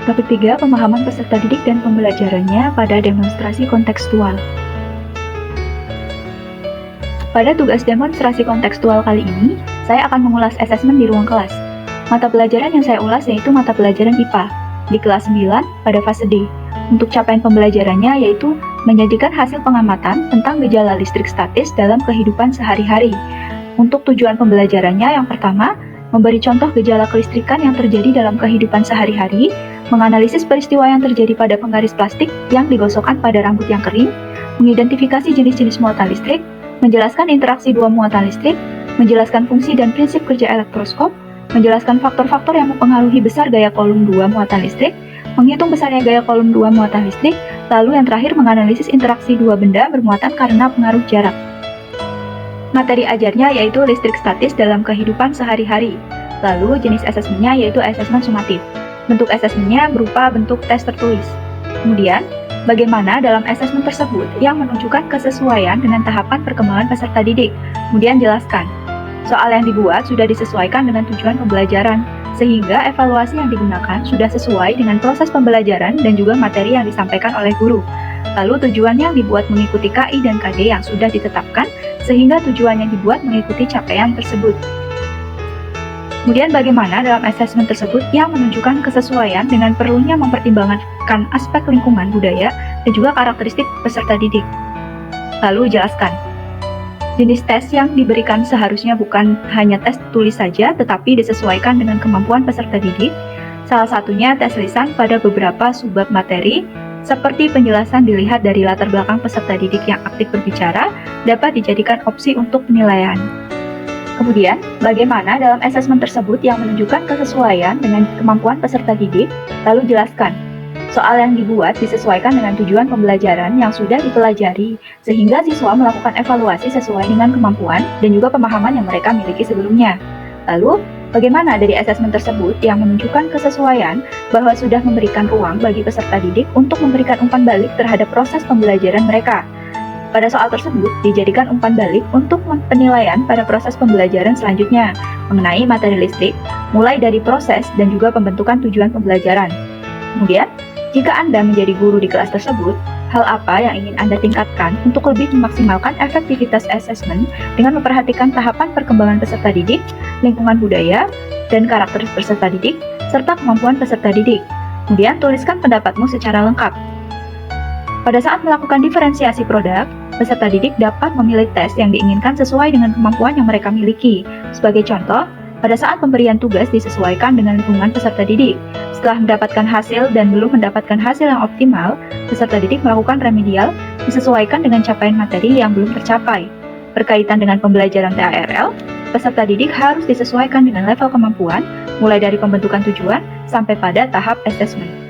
Topik 3, pemahaman peserta didik dan pembelajarannya pada demonstrasi kontekstual. Pada tugas demonstrasi kontekstual kali ini, saya akan mengulas asesmen di ruang kelas. Mata pelajaran yang saya ulas yaitu mata pelajaran IPA, di kelas 9 pada fase D. Untuk capaian pembelajarannya yaitu menyajikan hasil pengamatan tentang gejala listrik statis dalam kehidupan sehari-hari. Untuk tujuan pembelajarannya yang pertama, memberi contoh gejala kelistrikan yang terjadi dalam kehidupan sehari-hari, menganalisis peristiwa yang terjadi pada penggaris plastik yang digosokkan pada rambut yang kering, mengidentifikasi jenis-jenis muatan listrik, menjelaskan interaksi dua muatan listrik, menjelaskan fungsi dan prinsip kerja elektroskop, menjelaskan faktor-faktor yang mempengaruhi besar gaya kolom 2 muatan listrik, menghitung besarnya gaya kolom 2 muatan listrik, lalu yang terakhir menganalisis interaksi dua benda bermuatan karena pengaruh jarak. Materi ajarnya yaitu listrik statis dalam kehidupan sehari-hari. Lalu jenis asesmennya yaitu asesmen sumatif. Bentuk asesmennya berupa bentuk tes tertulis. Kemudian, bagaimana dalam asesmen tersebut yang menunjukkan kesesuaian dengan tahapan perkembangan peserta didik. Kemudian jelaskan. Soal yang dibuat sudah disesuaikan dengan tujuan pembelajaran, sehingga evaluasi yang digunakan sudah sesuai dengan proses pembelajaran dan juga materi yang disampaikan oleh guru. Lalu tujuan yang dibuat mengikuti KI dan KD yang sudah ditetapkan, sehingga tujuan yang dibuat mengikuti capaian tersebut. Kemudian bagaimana dalam asesmen tersebut yang menunjukkan kesesuaian dengan perlunya mempertimbangkan aspek lingkungan budaya dan juga karakteristik peserta didik. Lalu jelaskan. Jenis tes yang diberikan seharusnya bukan hanya tes tulis saja, tetapi disesuaikan dengan kemampuan peserta didik. Salah satunya tes lisan pada beberapa subbab materi, seperti penjelasan dilihat dari latar belakang peserta didik yang aktif berbicara, dapat dijadikan opsi untuk penilaian. Kemudian, bagaimana dalam asesmen tersebut yang menunjukkan kesesuaian dengan kemampuan peserta didik, lalu jelaskan. Soal yang dibuat disesuaikan dengan tujuan pembelajaran yang sudah dipelajari, sehingga siswa melakukan evaluasi sesuai dengan kemampuan dan juga pemahaman yang mereka miliki sebelumnya. Lalu, bagaimana dari asesmen tersebut yang menunjukkan kesesuaian bahwa sudah memberikan ruang bagi peserta didik untuk memberikan umpan balik terhadap proses pembelajaran mereka. Pada soal tersebut, dijadikan umpan balik untuk penilaian pada proses pembelajaran selanjutnya mengenai materi listrik, mulai dari proses dan juga pembentukan tujuan pembelajaran. Kemudian, jika Anda menjadi guru di kelas tersebut, hal apa yang ingin Anda tingkatkan untuk lebih memaksimalkan efektivitas asesmen dengan memperhatikan tahapan perkembangan peserta didik, lingkungan budaya, dan karakter peserta didik, serta kemampuan peserta didik. Kemudian, tuliskan pendapatmu secara lengkap. Pada saat melakukan diferensiasi produk, peserta didik dapat memilih tes yang diinginkan sesuai dengan kemampuan yang mereka miliki. Sebagai contoh, pada saat pemberian tugas disesuaikan dengan lingkungan peserta didik. Setelah mendapatkan hasil dan belum mendapatkan hasil yang optimal, peserta didik melakukan remedial disesuaikan dengan capaian materi yang belum tercapai. Berkaitan dengan pembelajaran TARL, peserta didik harus disesuaikan dengan level kemampuan, mulai dari pembentukan tujuan sampai pada tahap asesmen.